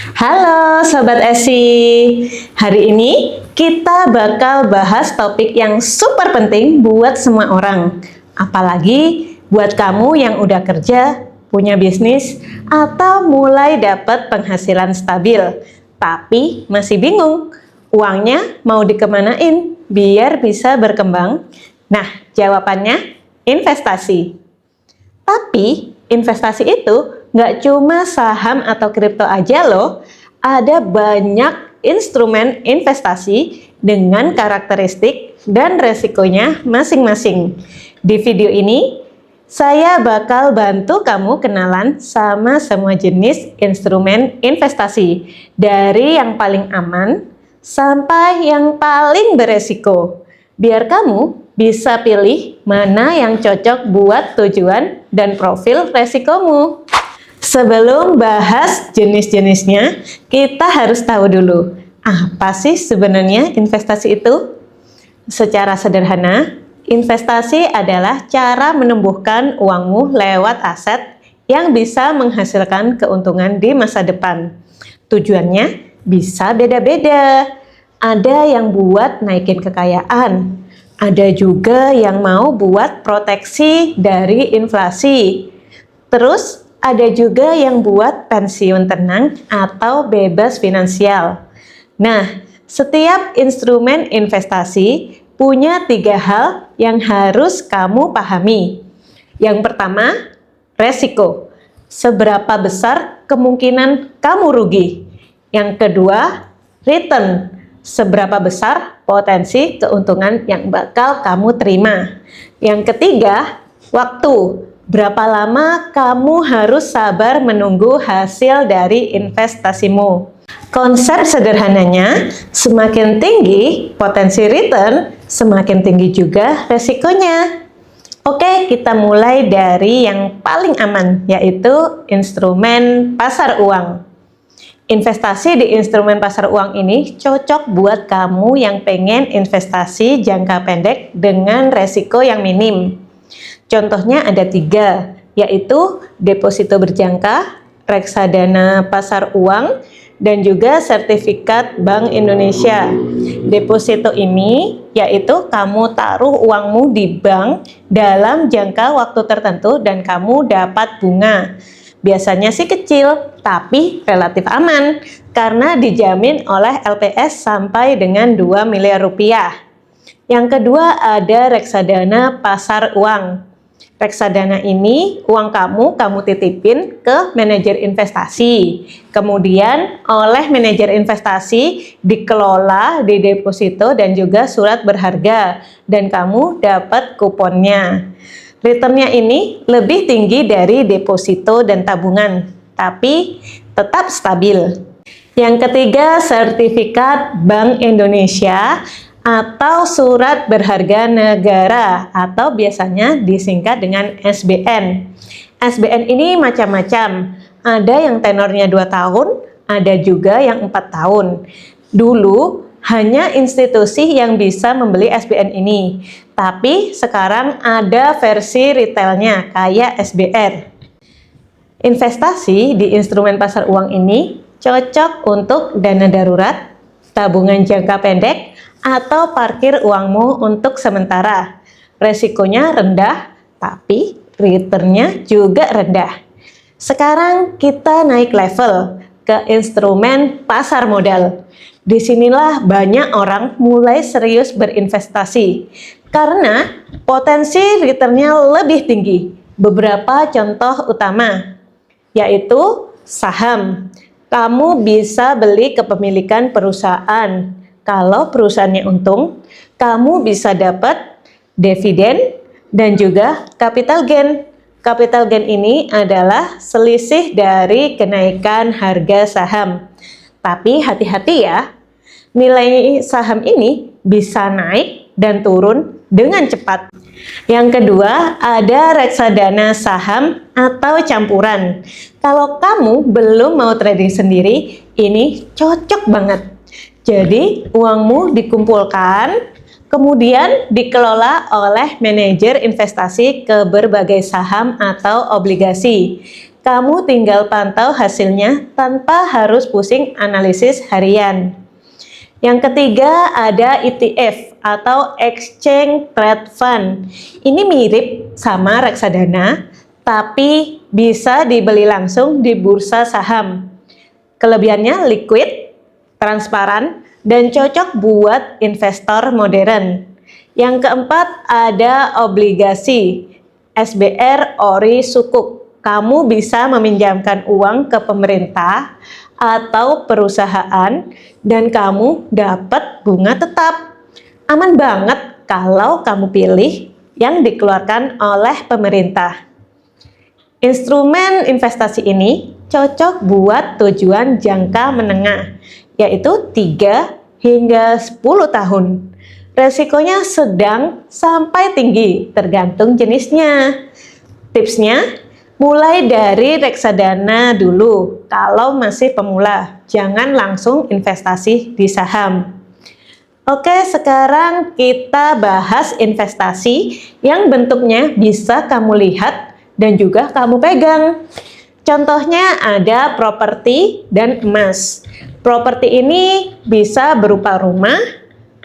Halo Sobat Esi, hari ini kita bakal bahas topik yang super penting buat semua orang. Apalagi buat kamu yang udah kerja, punya bisnis, atau mulai dapat penghasilan stabil, tapi masih bingung uangnya mau dikemanain biar bisa berkembang. Nah, jawabannya investasi. Tapi investasi itu nggak cuma saham atau kripto aja loh, ada banyak instrumen investasi dengan karakteristik dan resikonya masing-masing. Di video ini, saya bakal bantu kamu kenalan sama semua jenis instrumen investasi, dari yang paling aman sampai yang paling beresiko. Biar kamu bisa pilih mana yang cocok buat tujuan dan profil resikomu. Sebelum bahas jenis-jenisnya, kita harus tahu dulu, apa sih sebenarnya investasi itu? Secara sederhana, investasi adalah cara menumbuhkan uangmu lewat aset yang bisa menghasilkan keuntungan di masa depan. Tujuannya bisa beda-beda. Ada yang buat naikin kekayaan, ada juga yang mau buat proteksi dari inflasi. Terus ada juga yang buat pensiun tenang atau bebas finansial. Nah, setiap instrumen investasi punya 3 hal yang harus kamu pahami. Yang pertama, resiko. Seberapa besar kemungkinan kamu rugi? Yang kedua, return. Seberapa besar potensi keuntungan yang bakal kamu terima. Yang ketiga, waktu. Berapa lama kamu harus sabar menunggu hasil dari investasimu. Konsep sederhananya, semakin tinggi potensi return, semakin tinggi juga resikonya. Oke, kita mulai dari yang paling aman, yaitu instrumen pasar uang. Investasi di instrumen pasar uang ini cocok buat kamu yang pengen investasi jangka pendek dengan resiko yang minim. Contohnya ada 3, yaitu deposito berjangka, reksadana pasar uang, dan juga sertifikat Bank Indonesia. Deposito ini yaitu kamu taruh uangmu di bank dalam jangka waktu tertentu dan kamu dapat bunga. Biasanya sih kecil, tapi relatif aman karena dijamin oleh LPS sampai dengan 2 miliar rupiah. Yang kedua ada reksadana pasar uang. Reksadana ini uang kamu titipin ke manajer investasi. Kemudian oleh manajer investasi dikelola di deposito dan juga surat berharga dan kamu dapat kuponnya. Returnnya ini lebih tinggi dari deposito dan tabungan, tapi tetap stabil. Yang ketiga, sertifikat Bank Indonesia atau surat berharga negara atau biasanya disingkat dengan SBN. SBN ini macam-macam, ada yang tenornya 2 tahun, ada juga yang 4 tahun. Dulu hanya institusi yang bisa membeli SBN ini, tapi sekarang ada versi retailnya kayak SBR. Investasi di instrumen pasar uang ini cocok untuk dana darurat, tabungan jangka pendek, atau parkir uangmu untuk sementara. Resikonya rendah, tapi returnnya juga rendah. Sekarang kita naik level ke instrumen pasar modal. Disinilah banyak orang mulai serius berinvestasi karena potensi returnnya lebih tinggi. Beberapa contoh utama yaitu saham. Kamu bisa beli kepemilikan perusahaan. Kalau perusahaannya untung, kamu bisa dapat dividen dan juga capital gain. Capital gain ini adalah selisih dari kenaikan harga saham. Tapi hati-hati ya, nilai saham ini bisa naik dan turun dengan cepat. Yang kedua, ada reksadana saham atau campuran. Kalau kamu belum mau trading sendiri, ini cocok banget. Jadi, uangmu dikumpulkan, kemudian dikelola oleh manajer investasi ke berbagai saham atau obligasi. Kamu tinggal pantau hasilnya tanpa harus pusing analisis harian. Yang ketiga ada ETF atau Exchange Trade Fund. Ini mirip sama reksadana, tapi bisa dibeli langsung di bursa saham. Kelebihannya liquid, transparan, dan cocok buat investor modern. Yang keempat ada obligasi SBR Ori Sukuk. Kamu bisa meminjamkan uang ke pemerintah atau perusahaan dan kamu dapat bunga tetap. Aman banget kalau kamu pilih yang dikeluarkan oleh pemerintah. Instrumen investasi ini cocok buat tujuan jangka menengah, yaitu 3 hingga 10 tahun. Resikonya sedang sampai tinggi, tergantung jenisnya. Tipsnya, mulai dari reksadana dulu kalau masih pemula, jangan langsung investasi di saham. Oke, sekarang kita bahas investasi yang bentuknya bisa kamu lihat dan juga kamu pegang. Contohnya ada properti dan emas. Properti ini bisa berupa rumah,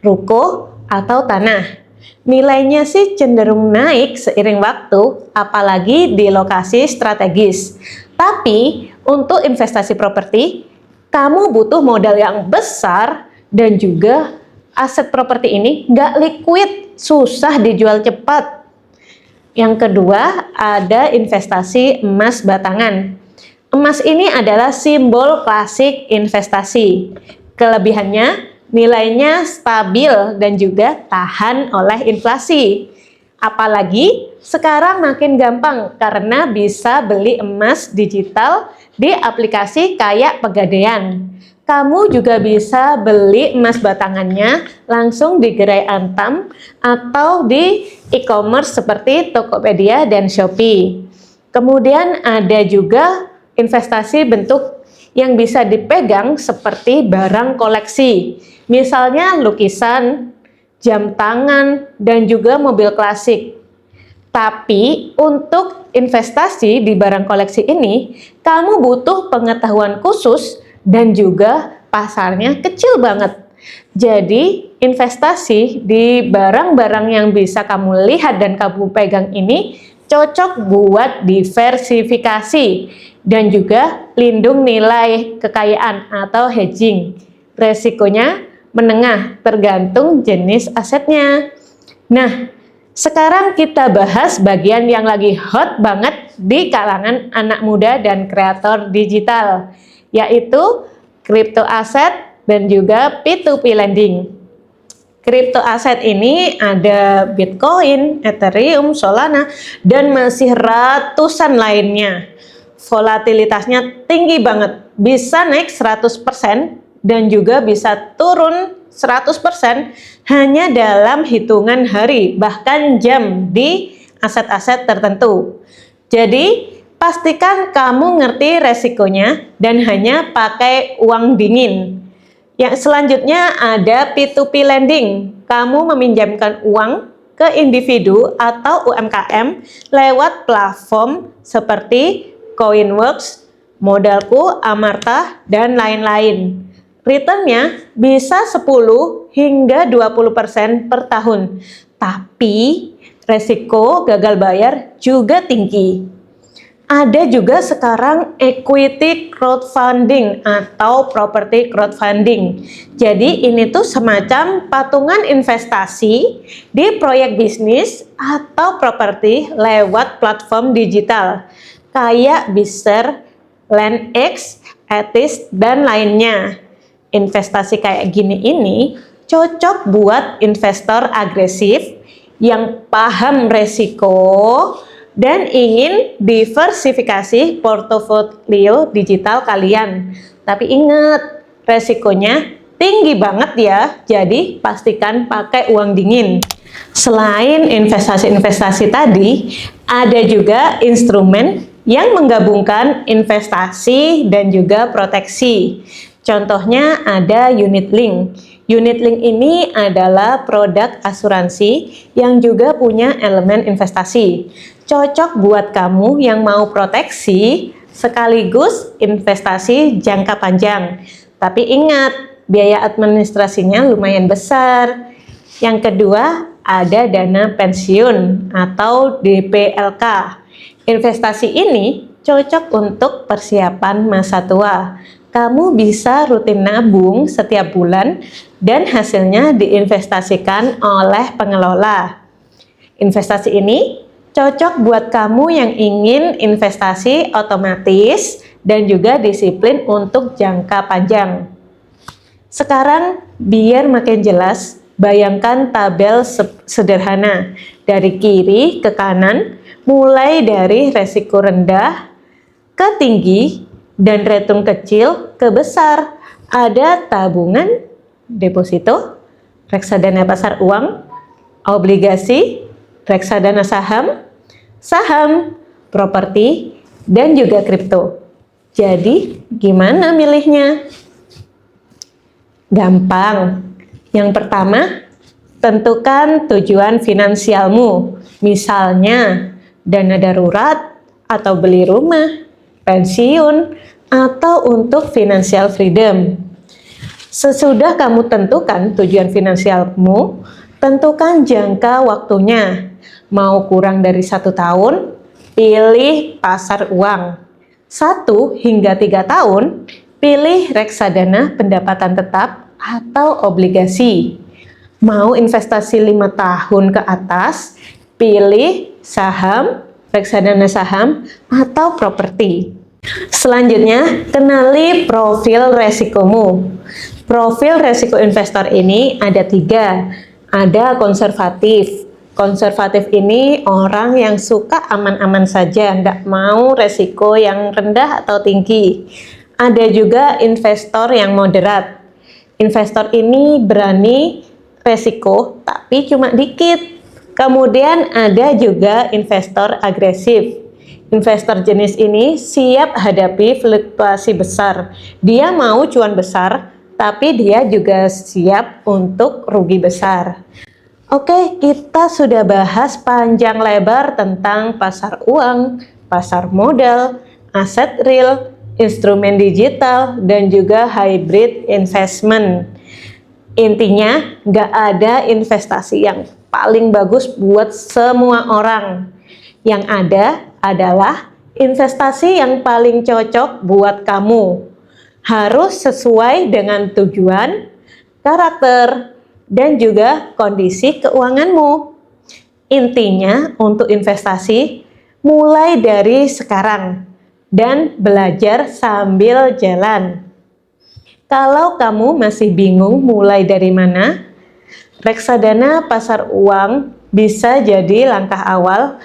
ruko, atau tanah. Nilainya sih cenderung naik seiring waktu, apalagi di lokasi strategis. Tapi untuk investasi properti, kamu butuh modal yang besar dan juga aset properti ini nggak liquid, susah dijual cepat. Yang kedua ada investasi emas batangan. Emas ini adalah simbol klasik investasi. Kelebihannya nilainya stabil dan juga tahan oleh inflasi. Apalagi sekarang makin gampang karena bisa beli emas digital di aplikasi kayak Pegadaian. Kamu juga bisa beli emas batangannya langsung di Gerai Antam atau di e-commerce seperti Tokopedia dan Shopee. Kemudian ada juga investasi bentuk yang bisa dipegang seperti barang koleksi. Misalnya lukisan, jam tangan, dan juga mobil klasik. Tapi untuk investasi di barang koleksi ini, kamu butuh pengetahuan khusus dan juga pasarnya kecil banget. Jadi investasi di barang-barang yang bisa kamu lihat dan kamu pegang ini cocok buat diversifikasi dan juga lindung nilai kekayaan atau hedging. Resikonya menengah, tergantung jenis asetnya. Nah, sekarang kita bahas bagian yang lagi hot banget di kalangan anak muda dan kreator digital, yaitu crypto aset dan juga P2P lending. Crypto aset ini ada Bitcoin, Ethereum, Solana, dan masih ratusan lainnya. Volatilitasnya tinggi banget, bisa naik 100%, dan juga bisa turun 100% hanya dalam hitungan hari, bahkan jam di aset-aset tertentu. Jadi, pastikan kamu ngerti resikonya dan hanya pakai uang dingin. Yang selanjutnya ada P2P lending. Kamu meminjamkan uang ke individu atau UMKM lewat platform seperti Coinworks, Modalku, Amartha, dan lain-lain. Returnnya bisa 10 hingga 20% per tahun, tapi resiko gagal bayar juga tinggi. Ada juga sekarang equity crowdfunding atau property crowdfunding. Jadi ini tuh semacam patungan investasi di proyek bisnis atau properti lewat platform digital kayak Bizer, LandX, Etis, dan lainnya. Investasi kayak gini ini cocok buat investor agresif yang paham resiko dan ingin diversifikasi portofolio digital kalian. Tapi ingat, resikonya tinggi banget ya, jadi pastikan pakai uang dingin. Selain investasi-investasi tadi, ada juga instrumen yang menggabungkan investasi dan juga proteksi. Contohnya ada unit link. Unit link ini adalah produk asuransi yang juga punya elemen investasi. Cocok buat kamu yang mau proteksi sekaligus investasi jangka panjang. Tapi ingat, biaya administrasinya lumayan besar. Yang kedua, ada dana pensiun atau DPLK. Investasi ini cocok untuk persiapan masa tua. Kamu bisa rutin nabung setiap bulan dan hasilnya diinvestasikan oleh pengelola. Investasi ini cocok buat kamu yang ingin investasi otomatis dan juga disiplin untuk jangka panjang. Sekarang biar makin jelas, bayangkan tabel sederhana dari kiri ke kanan, mulai dari resiko rendah ke tinggi dan return kecil ke besar. Ada tabungan, deposito, reksadana pasar uang, obligasi, reksadana saham, properti, dan juga kripto. Jadi, gimana milihnya? Gampang. Yang pertama, tentukan tujuan finansialmu. Misalnya, dana darurat, atau beli rumah, pensiun, atau untuk financial freedom. Sesudah kamu tentukan tujuan finansialmu, tentukan jangka waktunya. Mau kurang dari 1 tahun, pilih pasar uang. 1 hingga 3 tahun, pilih reksadana pendapatan tetap atau obligasi. Mau investasi 5 tahun ke atas, pilih saham, reksadana saham, atau properti. Selanjutnya, kenali profil resikomu. Profil resiko investor ini ada 3. Ada konservatif. Konservatif ini orang yang suka aman-aman saja, nggak mau resiko yang rendah atau tinggi. Ada juga investor yang moderat. Investor ini berani resiko, tapi cuma dikit. Kemudian ada juga investor agresif. Investor jenis ini siap hadapi fluktuasi besar. Dia mau cuan besar, tapi dia juga siap untuk rugi besar. Oke, kita sudah bahas panjang lebar tentang pasar uang, pasar modal, aset real, instrumen digital, dan juga hybrid investment. Intinya, nggak ada investasi yang paling bagus buat semua orang. Yang ada adalah investasi yang paling cocok buat kamu. Harus sesuai dengan tujuan, karakter, dan juga kondisi keuanganmu. Intinya, untuk investasi, mulai dari sekarang dan belajar sambil jalan. Kalau kamu masih bingung mulai dari mana, reksadana pasar uang bisa jadi langkah awal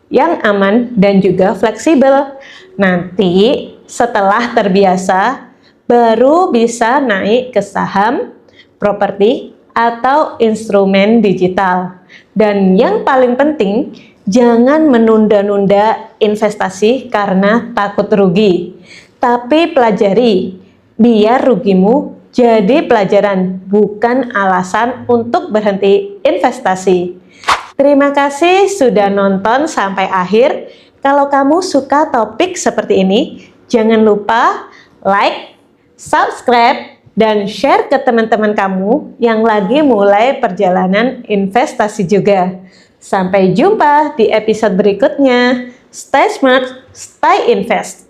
yang aman dan juga fleksibel. Nanti setelah terbiasa, baru bisa naik ke saham, properti, atau instrumen digital. Dan yang paling penting, jangan menunda-nunda investasi karena takut rugi. Tapi pelajari, biar rugimu jadi pelajaran, bukan alasan untuk berhenti investasi. Terima kasih sudah nonton sampai akhir. Kalau kamu suka topik seperti ini, jangan lupa like, subscribe, dan share ke teman-teman kamu yang lagi mulai perjalanan investasi juga. Sampai jumpa di episode berikutnya. Stay smart, stay invest.